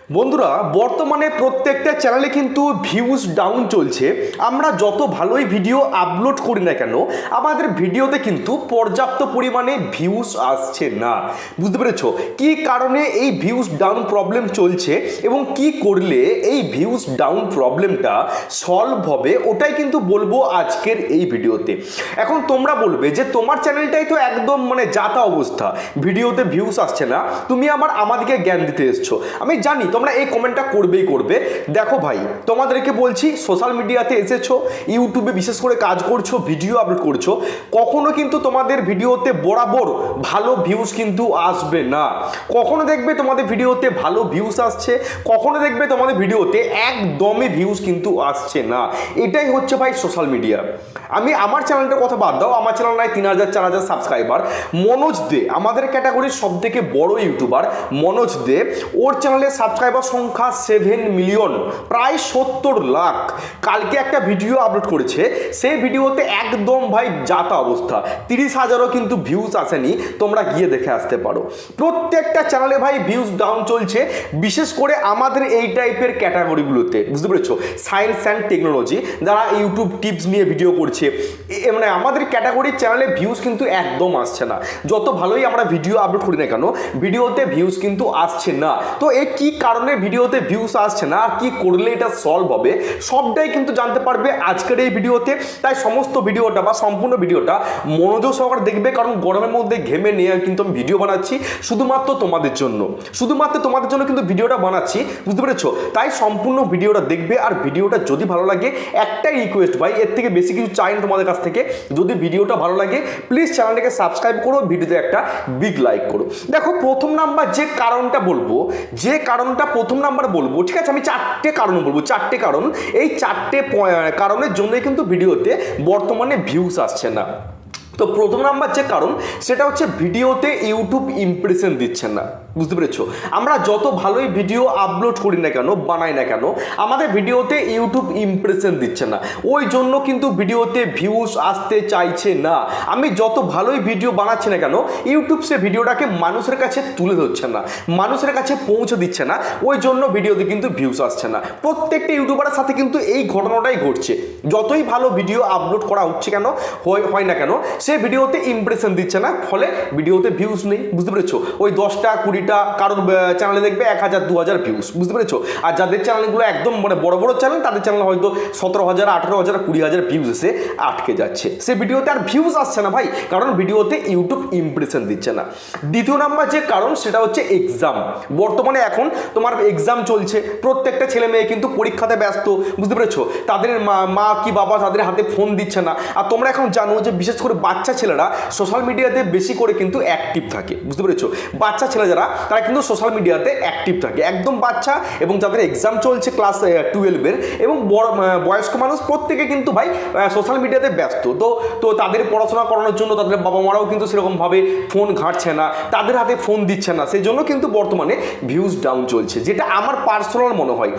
বন্ধুরা বর্তমানে প্রত্যেকটা চ্যানেলে কিন্তু ভিউজ ডাউন চলছে। আমরা যত ভালোই ভিডিও আপলোড করি না কেন আমাদের ভিডিওতে কিন্তু পর্যাপ্ত পরিমাণে ভিউজ আসছে না। বুঝতে পেরেছো কি কারণে এই ভিউজ ডাউন প্রবলেম চলছে এবং কি করলে এই ভিউজ ডাউন প্রবলেমটা সলভ হবে ওটাই কিন্তু বলবো আজকের এই ভিডিওতে। এখন তোমরা বলবে যে তোমার চ্যানেলটাই তো একদম যাতা অবস্থা, ভিডিওতে ভিউজ আসছে না, তুমি আমাদেরকে জ্ঞান দিতে এসছো। আমি জানি তোমরা এই কমেন্টটা করবেই করবে। দেখো ভাই, তোমাদেরকে বলছি সোশ্যাল মিডিয়াতে এসেছো, ইউটিউবে বিশেষ করে কাজ করছো, ভিডিও আপলোড করছো, কখনো কিন্তু তোমাদের ভিডিওতে বরাবর ভালো ভিউজ কিন্তু আসবে না। কখনো দেখবে তোমাদের ভিডিওতে ভালো ভিউজ আসছে, কখনো দেখবে তোমাদের ভিডিওতে একদমই ভিউজ কিন্তু আসছে না। এটাই হচ্ছে ভাই সোশ্যাল মিডিয়া। আমি আমার চ্যানেলটার কথা বাদ দাও, আমার চ্যানেল নাই 3000-4000 সাবস্ক্রাইবার। মনোজ দে আমাদের ক্যাটাগরির সব থেকে বড় ইউটিউবার, মনোজ দে, ওর চ্যানেলে সাবস্ক্রাইবার সংখ্যা 7 মিলিয়ন, প্রায় 70 লাখ। কালকে একটা ভিডিও আপলোড করেছে, সেই ভিডিওতে একদম ভাই যাতা অবস্থা, 30,000ও কিন্তু ভিউজ আসেনি। তোমরা গিয়ে দেখে আসতে পারো। প্রত্যেকটা চ্যানেলে ভাই ভিউজ ডাউন চলছে, বিশেষ করে আমাদের এই টাইপের ক্যাটাগরিগুলোতে। বুঝতে পেরেছো, সায়েন্স অ্যান্ড টেকনোলজি, যারা ইউটিউব টিপস নিয়ে ভিডিও করছে, আমাদের ক্যাটাগরির চ্যানেলে ভিউজ কিন্তু একদম আসছে না। যত ভালোই আমরা ভিডিও আপলোড করি না কেন ভিডিওতে ভিউজ কিন্তু আসছে না। তো এই কি কারণে ভিডিওতে ভিউজ আসছে না আর কি করলে এটা সলভ হবে সবটাই কিন্তু জানতে পারবে আজকের এই ভিডিওতে। তাই সমস্ত ভিডিওটা বা সম্পূর্ণ ভিডিওটা মনোযোগ সহকারে দেখবে, কারণ গরমের মধ্যে ঘেমে নিয়ে কিন্তু আমি ভিডিও বানাচ্ছি শুধুমাত্র তোমাদের জন্য, কিন্তু ভিডিওটা বানাচ্ছি। বুঝতে পেরেছো, তাই সম্পূর্ণ ভিডিওটা দেখবে। আর ভিডিওটা যদি ভালো লাগে, একটাই রিকোয়েস্ট ভাই, এর থেকে বেশি কিছু চাই না তোমাদের কাছ থেকে। যদি ভিডিওটা ভালো লাগে প্লিজ চ্যানেলটাকে সাবস্ক্রাইব করো, ভিডিওতে একটা বিগ লাইক করো। দেখো, প্রথম নাম্বার যে কারণটা বলবো, ঠিক আছে, আমি 4টে কারণ বলবো, 4টে কারণ। এই 4টে কারণের জন্যই কিন্তু ভিডিওতে বর্তমানে ভিউজ আসছে না। তো প্রথম নাম্বার যে কারণ সেটা হচ্ছে ভিডিওতে ইউটিউব ইমপ্রেশন দিচ্ছে না। বুঝতে পেরেছো, আমরা যত ভালোই ভিডিও আপলোড করি না কেন, বানাই না কেন, আমাদের ভিডিওতে ইউটিউব ইমপ্রেশন দিচ্ছে না। ওই জন্য কিন্তু ভিডিওতে ভিউজ আসতে চাইছে না। আমি যত ভালোই ভিডিও বানাচ্ছি না কেন ইউটিউব সে ভিডিওটাকে মানুষের কাছে তুলে ধরছে না, মানুষের কাছে পৌঁছে দিচ্ছে না। ওই জন্য ভিডিওতে কিন্তু ভিউজ আসছে না। প্রত্যেকটা ইউটিউবারের সাথে কিন্তু এই ঘটনাটাই ঘটছে। যতই ভালো ভিডিও আপলোড করা হচ্ছে কেন, হয় না কেন, সে ভিডিওতে ইমপ্রেশন দিচ্ছে না, ফলে ভিডিওতে ভিউজ নেই। বুঝতে পেরেছো, ওই 10টা 20টা কারোর চ্যানেলে দেখবে 1000-2000 ভিউজ। বুঝতে পেরেছো, আর যাদের চ্যানেলগুলো একদম বড় বড় চ্যানেল, তাদের চ্যানেল হয়তো 17,000, 18,000, 20,000 ভিউজ এসে আটকে যাচ্ছে। সে ভিডিওতে আর ভিউজ আসছে না ভাই, কারণ ভিডিওতে ইউটিউব ইমপ্রেশন দিচ্ছে না। দ্বিতীয় নাম্বার যে কারণ সেটা হচ্ছে এক্সাম। বর্তমানে এখন তোমার এক্সাম চলছে, প্রত্যেকটা ছেলে মেয়ে কিন্তু পরীক্ষাতে ব্যস্ত। বুঝতে পেরেছো, তাদের মা কি বাবা তাদের হাতে ফোন দিচ্ছে না। আর তোমরা এখন জানো যে বিশেষ করে বাচ্চা ছেলেরা সোশ্যাল মিডিয়াতে বেশি করে কিন্তু অ্যাক্টিভ থাকে। বুঝতে পেরেছো, বাচ্চা ছেলে যারা, তারা কিন্তু সোশ্যাল মিডিয়াতে অ্যাক্টিভ থাকে, একদম বাচ্চা, এবং যাদের এক্সাম চলছে ক্লাস 12-এর, এবং বয়স্ক মানুষ, প্রত্যেকে কিন্তু ভাই সোশ্যাল মিডিয়াতে ব্যস্ত। তো তাদের পড়াশোনা করানোর জন্য তাদের বাবা মারাও কিন্তু সেরকমভাবে ফোন ঘাঁটছে না, তাদের হাতে ফোন দিচ্ছে না। সেই জন্য কিন্তু বর্তমানে ভিউজ ডাউন চলছে, যেটা আমার পার্সোনাল মনে হয়,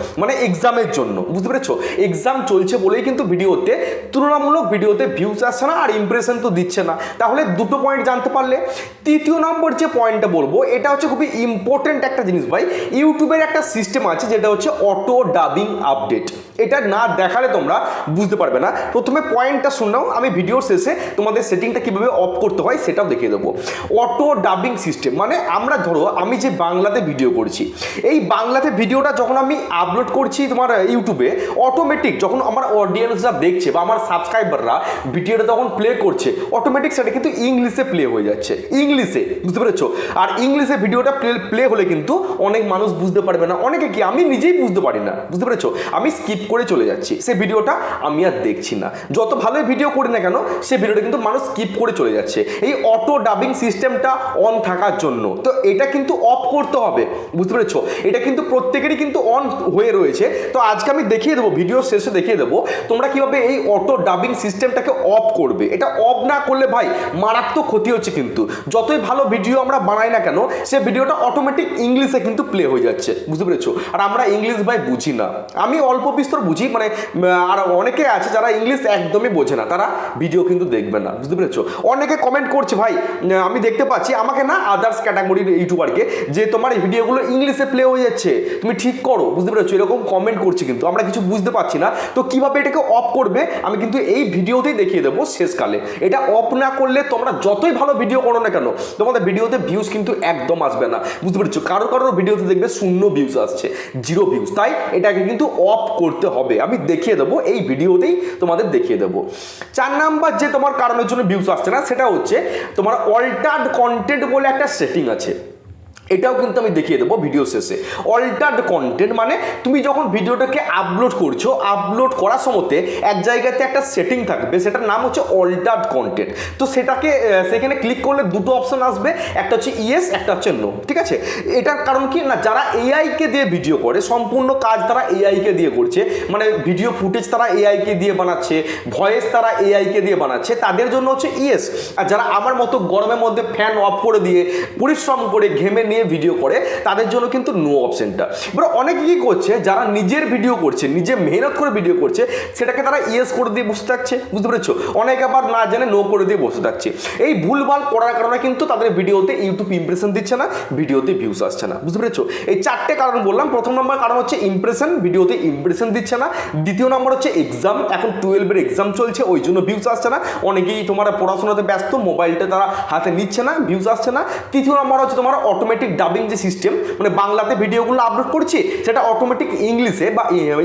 এক্সামের জন্য। বুঝতে পেরেছো, এক্সাম চলছে বলেই কিন্তু ভিডিওতে তুলনামূলক ভিডিওতে ভিউজ আসছে না আর ইমপ্রেশন তো দিচ্ছে না। তাহলে দুটো পয়েন্ট জানতে পারলে। তৃতীয় নম্বর যে পয়েন্টটা বলবো, এটা হচ্ছে খুবই ইম্পর্টেন্ট একটা জিনিস ভাই। ইউটিউবের একটা সিস্টেম আছে যেটা হচ্ছে অটো ডাবিং আপডেট। এটা না দেখালে তোমরা বুঝতে পারবে না। প্রথমে পয়েন্টটা শুনাও, আমি ভিডিওর শেষে তোমাদের সেটিংটা কিভাবে অফ করতে হয় সেটাও দেখিয়ে দেবো। অটো ডাবিং সিস্টেম আমরা ধরো আমি যে বাংলাতে ভিডিও করছি, এই বাংলাতে ভিডিওটা যখন আমি আপলোড করছি তোমার ইউটিউবে, অটোমেটিক যখন আমার অডিয়েন্সরা দেখছে বা আমার সাবস্ক্রাইবাররা ভিডিওটা তখন প্লে করছে, অটোমেটিক সেটা কিন্তু ইংলিশে প্লে হয়ে যাচ্ছে, ইংলিশে। বুঝতে পেরেছো, আর ইংলিশে ভিডিওটা প্লে হলে কিন্তু অনেক মানুষ বুঝতে পারবে না, অনেকে কি, আমি নিজেই বুঝতে পারি না। বুঝতে পেরেছো, আমি স্কিপ করে চলে যাচ্ছি, সে ভিডিওটা আমি আর দেখছি না। যত ভালোই ভিডিও করি না কেন সে ভিডিওটা কিন্তু মানুষ স্কিপ করে চলে যাচ্ছে, এই অটো ডাবিং সিস্টেমটা অন থাকার জন্য। তো এটা কিন্তু অফ করতে হবে। বুঝতে পেরেছো, এটা কিন্তু প্রত্যেকেরই কিন্তু অন হয়ে রয়েছে। তো আজকে আমি দেখিয়ে দেবো, ভিডিও শেষে দেখিয়ে দেবো তোমরা কিভাবে এই অটো ডাবিং সিস্টেমটাকে অফ করবে। এটা অফ না করলে ভাই মারাত্মক ক্ষতি হচ্ছে। কিন্তু যতই ভালো ভিডিও আমরা বানাই না কেন সে ভিডিও ভিডিওটা অটোমেটিক ইংলিশে কিন্তু প্লে হয়ে যাচ্ছে, বুঝতে পেরেছো? আর আমরা ইংলিশ ভাই বুঝি না, আমি অল্প বিস্তর বুঝি, মানে আর অনেকে আছে যারা ইংলিশ একদমই বোঝে না, তারা ভিডিও কিন্তু দেখবে না, বুঝতে পেরেছো? অনেকে কমেন্ট করছে ভাই, আমি দেখতে পাচ্ছি, আমাকে না আদার্স ক্যাটাগরির ইউটিউবারকে, যে তোমার এই ভিডিওগুলো ইংলিশে প্লে হয়ে যাচ্ছে, তুমি ঠিক করো, বুঝতে পেরেছো? এরকম কমেন্ট করছে, কিন্তু আমরা কিছু বুঝতে পারছি না। তো কিভাবে এটাকে অফ করবে আমি কিন্তু এই ভিডিওতেই দেখিয়ে দেবো শেষকালে। এটা অফ না করলে তোমরা যতই ভালো ভিডিও করো না কেন, তোমাদের ভিডিওতে ভিউজ কিন্তু একদম আসবে না, বুঝতে পেরেছো? কারোর ভিডিওতে দেখবে 0 ভিউজ আসছে, 0 ভিউজ। তাই এটাকে কিন্তু অফ করতে হবে, আমি দেখিয়ে দেবো এই ভিডিওতেই, তোমাদের দেখিয়ে দেবো। 4 নাম্বার যে তোমার কারণের জন্য ভিউজ আসছে না, সেটা হচ্ছে তোমার অল্টার্ড কন্টেন্ট বলে একটা সেটিং আছে, এটাও কিন্তু আমি দেখিয়ে দেবো ভিডিও শেষে। অল্টার্ড কন্টেন্ট মানে তুমি যখন ভিডিওটাকে আপলোড করছো, আপলোড করার সময়তে এক জায়গাতে একটা সেটিং থাকবে, সেটার নাম হচ্ছে অল্টার্ড কন্টেন্ট। তো সেটাকে সেখানে ক্লিক করলে দুটো অপশন আসবে, একটা হচ্ছে ইয়েস, একটা হচ্ছে নো, ঠিক আছে? এটার কারণ কি না, যারা এআইকে দিয়ে ভিডিও করে, সম্পূর্ণ কাজ তারা এআইকে দিয়ে করছে, মানে ভিডিও ফুটেজ তারা এআইকে দিয়ে বানাচ্ছে, ভয়েস তারা এআইকে দিয়ে বানাচ্ছে, তাদের জন্য হচ্ছে ইয়েস। আর যারা আমার মতো গরমের মধ্যে ফ্যান অফ করে দিয়ে পরিশ্রম করে ঘেমে নিয়ে ভিডিও করে, তাদের জন্য কিন্তু নো অপশনটা। এবার অনেকে কি করছে, যারা নিজের ভিডিও করছে, নিজে মেহনত করে ভিডিও করছে, সেটাকে তারা ইয়েস করে দিয়ে বসে থাকছে, বুঝতে পেরেছো? অনেকে আবার না জানে নো করে দিয়ে বসে থাকছে। এই ভুলভাল করার কারণে কিন্তু তাদের ভিডিওতে ইউটিউব ইমপ্রেশন দিচ্ছে না, ভিডিওতে ভিউজ আসছে না, বুঝতে পেরেছো? এই 4টে কারণ বললাম। প্রথম নম্বর কারণ হচ্ছে ইমপ্রেশন, ভিডিওতে ইমপ্রেশন দিচ্ছে না। দ্বিতীয় নম্বর হচ্ছে এক্সাম, এখন 12-এর এক্সাম চলছে, ওই জন্য ভিউজ আসছে না। অনেকেই তোমার পড়াশোনাতে ব্যস্ত, মোবাইলটা তারা হাতে নিচ্ছে না, ভিউজ আসছে না। তৃতীয় নম্বর হচ্ছে তোমার অটোমেটিক ডাবিং যে সিস্টেম, মানে বাংলাতে ভিডিওগুলো আপলোড করছি, সেটা অটোমেটিক ইংলিশে বা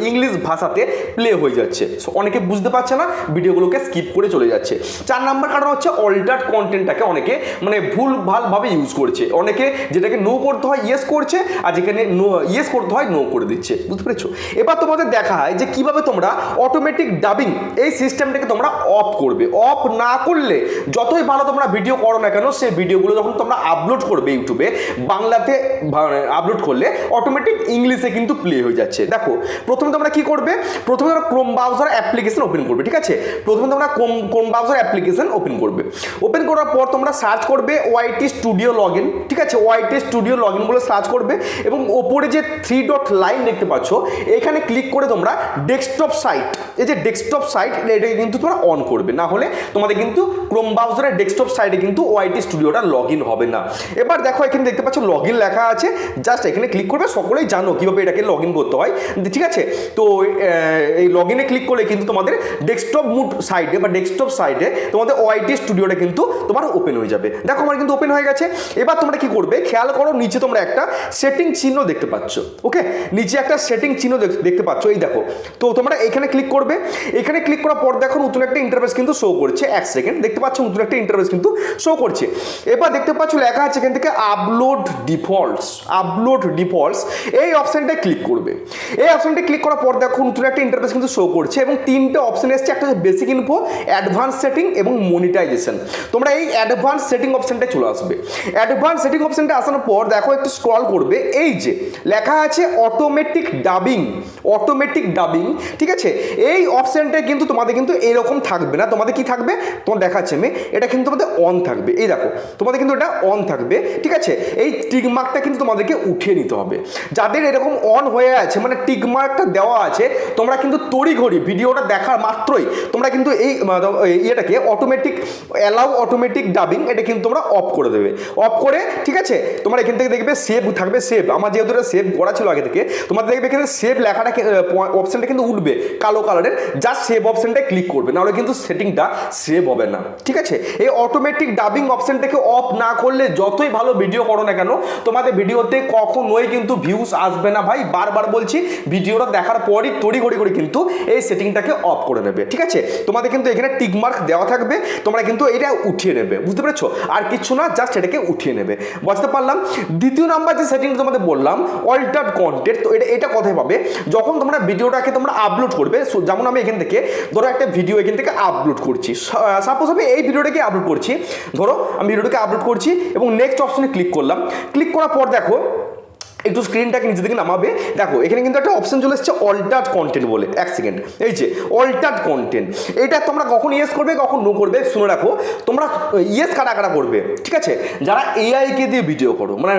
ইংলিশ ভাষাতে প্লে হয়ে যাচ্ছে। সো অনেকে বুঝতে পারছে না, ভিডিওগুলোকে স্কিপ করে চলে যাচ্ছে। 4 নাম্বার কারণ হচ্ছে অল্টার্ড কন্টেন্টটাকে অনেকে মানে ভুল ভালভাবে ইউজ করছে। অনেকে যেটাকে নো করতে হয় ইয়েস করছে, আর যেখানে নো ইয়েস করতে হয় নো করে দিচ্ছে, বুঝতে পেরেছো? এবার তোমাদের দেখা হয় যে কিভাবে তোমরা অটোমেটিক ডাবিং এই সিস্টেমটাকে তোমরা অফ করবে। অফ না করলে যতই ভালো তোমরা ভিডিও করো না কেন, সেই ভিডিওগুলো যখন তোমরা আপলোড করবে ইউটিউবে, বাংলাতে আপলোড করলে অটোমেটিক ইংলিশে কিন্তু প্লে হয়ে যাচ্ছে। দেখো প্রথমে তোমরা কি করবে, প্রথমে তোমরা ক্রোম ব্রাউজার অ্যাপ্লিকেশন ওপেন করবে, ঠিক আছে? প্রথমে তোমরা ক্রোম ব্রাউজার অ্যাপ্লিকেশন ওপেন করবে। ওপেন করার পর তোমরা সার্চ করবে ওয়াইটি স্টুডিও লগইন, ঠিক আছে? ওয়াইটি স্টুডিও লগইন বলে সার্চ করবে, এবং ওপরে যে 3 ডট লাইন দেখতে পাচ্ছ, এখানে ক্লিক করে তোমরা ডেস্কটপ সাইট, এই যে ডেস্কটপ সাইট, এটাকে কিন্তু তোমরা অন করবে, না হলে তোমাদের কিন্তু ক্রোম ব্রাউজারের ডেস্কটপ সাইটে কিন্তু ওয়াইটি স্টুডিওটা লগইন হবে না। এবার দেখো এখানে দেখতে পাচ্ছ লগইন লেখা আছে, জাস্ট এখানে ক্লিক করবে। সকলেই জানো কিভাবে এটাকে লগইন করতে হয়, ঠিক আছে? তো এই লগইনে ক্লিক করলে কিন্তু তোমাদের ডেস্কটপ মুড সাইটে বা ডেস্কটপ সাইটে তোমাদের ওয়াইটি স্টুডিওটা কিন্তু তোমার ওপেন হয়ে যাবে। দেখো আমার কিন্তু ওপেন হয়ে গেছে। এবার তোমরা কি করবে, খেয়াল করো, নিচে তোমরা একটা সেটিং চিহ্ন দেখতে পাচ্ছ, ওকে? নিচে একটা সেটিং চিহ্ন দেখতে পাচ্ছ, এই দেখো। তো তোমরা এখানে ক্লিক করবে। এখানে ক্লিক করার পর দেখো নতুন একটা ইন্টারফেস কিন্তু শো করছে। 1 সেকেন্ড, দেখতে পাচ্ছ নতুন একটা ইন্টারফেস কিন্তু শো করছে। এবার দেখতে পাচ্ছ লেখা আছে এখান থেকে আপলোড ডিফল্টস, আপলোড ডিফল্টস, এই অপশনটায় ক্লিক করবে। এই অপশনটা ক্লিক করার পর দেখো নতুন একটা ইন্টারফেস কিন্তু শো করছে, এবং 3টে অপশন এসছে। একটা হচ্ছে বেসিক ইনফো, অ্যাডভান্স সেটিং এবং মনিটাইজেশন। তোমরা এই অ্যাডভান্স সেটিং অপশনটায় চলে আসবে। অ্যাডভান্স সেটিং অপশনটা আসার পর দেখো একটু স্ক্রল করবে, এই যে লেখা আছে অটোমেটিক ডাবিং, অটোমেটিক ডাবিং, ঠিক আছে? এই অপশনটায় কিন্তু তোমাদের কিন্তু এরকম থাকবে না, তোমাদের কি থাকবে, তোমার দেখাচ্ছে আমি, এটা কিন্তু তোমাদের অন থাকবে। এই দেখো তোমাদের কিন্তু এটা অন থাকবে, ঠিক আছে? এই টিক মার্কটা কিন্তু তোমাদেরকে উঠিয়ে নিতে হবে। যাদের এরকম অন হয়ে আছে, মানে টিক মার্কটা দেওয়া আছে, তোমরা কিন্তু তড়িঘড়ি ভিডিওটা দেখার মাত্রই তোমরা কিন্তু এই ইয়েটাকে অটোমেটিক অ্যালাউ অটোমেটিক ডাবিং, এটা কিন্তু তোমরা অফ করে দেবে। অফ করে, ঠিক আছে, তোমরা এখান থেকে দেখবে সেভ থাকবে। সেভ, আমার যেহেতু এটা সেভ করা ছিল আগে থেকে, তোমাদের দেখবে এখানে সেভ লেখাটা অপশনটা কিন্তু উঠবে কালো কালারের, জাস্ট সেভ অপশনটায় ক্লিক করবে, নাহলে কিন্তু সেটিংটা সেভ হবে না, ঠিক আছে? এই অটোমেটিক ডাবিং অপশনটাকে অফ না করলে যতই ভালো ভিডিও করো না কেন, তোমাদের ভিডিওতে কখনোই কিন্তু ভিউজ আসবে না ভাই। বারবার বলছি, ভিডিওটা দেখার পরই তড়িঘড়ি করে কিন্তু এই সেটিংটাকে অফ করে নেবে, ঠিক আছে? তোমাদের কিন্তু এখানে টিক মার্ক দেওয়া থাকবে, তোমরা কিন্তু এটা উঠিয়ে নেবে, বুঝতে পেরেছো? আর কিছু না, জাস্ট এটাকে উঠিয়ে নেবে, বুঝতে পারলাম? দ্বিতীয় নাম্বার যে সেটিং তোমাদের বললাম অল্টার্ড কন্টেন্ট, তো এটা কোথায় পাবে, যখন তোমরা ভিডিওটাকে তোমরা আপলোড করবে। যেমন আমি এখান থেকে ধরো একটা ভিডিও এখান থেকে আপলোড করছি, সাপোজ আমি এই ভিডিওটাকে আপলোড করছি, ধরো আমি ভিডিওটাকে আপলোড করছি এবং নেক্সট অপশনে ক্লিক করলাম। ক্লিক করার পর দেখো একটু স্ক্রিনটাকে নিচে দিকে নামাবে, দেখো এখানে কিন্তু একটা অপশন চলে এসেছে অল্টার্ড কন্টেন্ট বলে। এক সেকেন্ড, এই যে অল্টার্ড কন্টেন্ট, এটা তোমরা কখন ইয়েস করবে কখন নো করবে শুনে রাখো। তোমরা ইয়েস কারা কারা করবে, ঠিক আছে, যারা এআইকে দিয়ে ভিডিও করো, মানে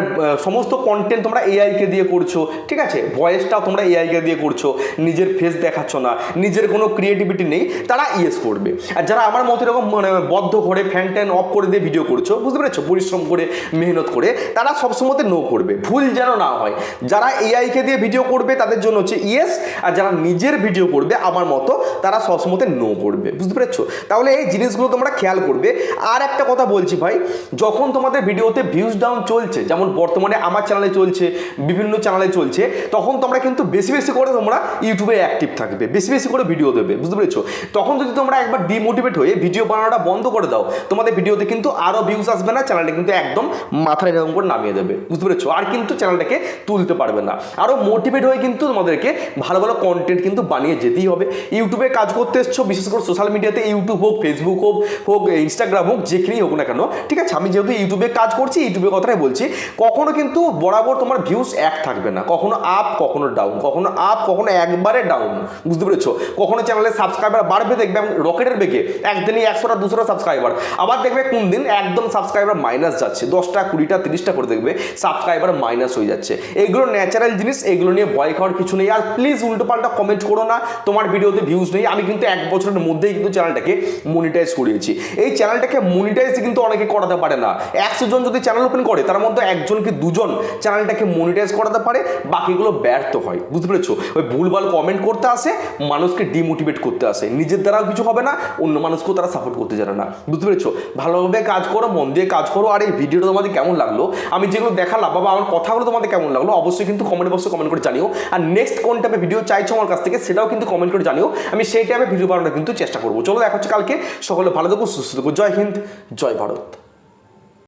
সমস্ত কন্টেন্ট তোমরা এআইকে দিয়ে করছো, ঠিক আছে, ভয়েসটাও তোমরা এআইকে দিয়ে করছো, নিজের ফেস দেখাচ্ছ না, নিজের কোনো ক্রিয়েটিভিটি নেই, তারা ইয়েস করবে। আর যারা আমার মতো এরকম মানে বদ্ধ ঘরে ফ্যান ট্যান অফ করে দিয়ে ভিডিও করছো, বুঝতে পেরেছো, পরিশ্রম করে মেহনত করে, তারা সবসময় নো করবে। ভুল যেন না হয়, যারা এআইকে দিয়ে ভিডিও করবে তাদের জন্য হচ্ছে ইয়েস, আর যারা নিজের ভিডিও করবে আমার মতো তারা সবসময় নো করবে, বুঝতে পেরেছো। তাহলে এই জিনিসগুলো তোমরা খেয়াল করবে। আর একটা কথা বলছি ভাই, যখন তোমাদের ভিডিওতে ভিউজ ডাউন চলছে, যেমন বর্তমানে আমার চ্যানেলে চলছে, বিভিন্ন চ্যানেলে চলছে, তখন তোমরা কিন্তু বেশি বেশি করে তোমরা ইউটিউবে অ্যাক্টিভ থাকবে, বেশি বেশি করে ভিডিও দেবে, বুঝতে পেরেছো। তখন যদি তোমরা একবার ডিমোটিভেট হয়ে ভিডিও বানানোটা বন্ধ করে দাও, তোমাদের ভিডিওতে কিন্তু আরও ভিউজ আসবে না, চ্যানেলটা কিন্তু একদম মাথায় এরকম করে নামিয়ে দেবে, বুঝতে পেরেছো। আর কিন্তু চ্যানেলটাকে তুলতে পারবে না। আরও মোটিভেট হয়ে কিন্তু তোমাদেরকে ভালো ভালো কন্টেন্ট কিন্তু বানিয়ে যেতেই হবে। ইউটিউবে কাজ করতে এসছো, বিশেষ করে সোশ্যাল মিডিয়াতে, ইউটিউব হোক, ফেসবুক হোক, ইনস্টাগ্রাম হোক, যেখানেই হোক না কেন, ঠিক আছে, আমি যেহেতু ইউটিউবে কাজ করছি, ইউটিউবের কথাটাই বলছি, কখনো কিন্তু বরাবর তোমার ভিউজ এক থাকবে না, কখনো আপ কখনো ডাউন, কখনো আপ কখনো একবারে ডাউন, বুঝতে পেরেছো। কখনো চ্যানেলে সাবস্ক্রাইবার বাড়বে, দেখবে রকেটের বেগে একদিনই 100টা 200টা সাবস্ক্রাইবার, আবার দেখবে কোন দিন একদম সাবস্ক্রাইবার মাইনাস যাচ্ছে, 10টা 20টা 30টা করে দেখবে সাবস্ক্রাইবার মাইনাস হয়ে যাচ্ছে। এগুলো ন্যাচারাল জিনিস, এগুলো নিয়ে ভয় খাওয়ার কিছু নেই। আর প্লিজ উল্টোপাল্টা কমেন্ট করো না তোমার ভিডিওতে ভিউজ নেই। আমি কিন্তু 1 বছরের মধ্যেই কিন্তু চ্যানেলটাকে মনিটাইজ করিয়েছি। এই চ্যানেলটাকে মনিটাইজ কিন্তু অনেকে করাতে পারে না। 100 জন যদি চ্যানেল ওপেন করে, তার মধ্যে 1 জন কি 2 জন চ্যানেলটাকে মনিটাইজ করাতে পারে, বাকিগুলো ব্যর্থ হয়, বুঝতে পেরেছো। ওই ভুলভাল কমেন্ট করতে আসে, মানুষকে ডিমোটিভেট করতে আসে, নিজের দ্বারাও কিছু হবে না, অন্য মানুষকেও তারা সাপোর্ট করতে জানে না, বুঝতে পেরেছো। ভালোভাবে কাজ করো, মন দিয়ে কাজ করো। আর এই ভিডিওটা তোমাদের কেমন লাগলো, আমি যেগুলো দেখালাম বাবা, আমার কথাগুলো তোমাদের কেমন লাগলো, অবশ্যই কিন্তু কমেন্ট বক্সে কমেন্ট করে জানিও। আর নেক্সট কোন টাইপের ভিডিও চাইছো আমার কাছ থেকে, সেটাও কিন্তু কমেন্ট করে জানিও, আমি সেই টাইপের ভিডিও বানানোর কিন্তু চেষ্টা করবো। চলো দেখা হচ্ছে কালকে। সকলে ভালো থেকো, সুস্থ থেকো। জয় হিন্দ, জয় ভারত।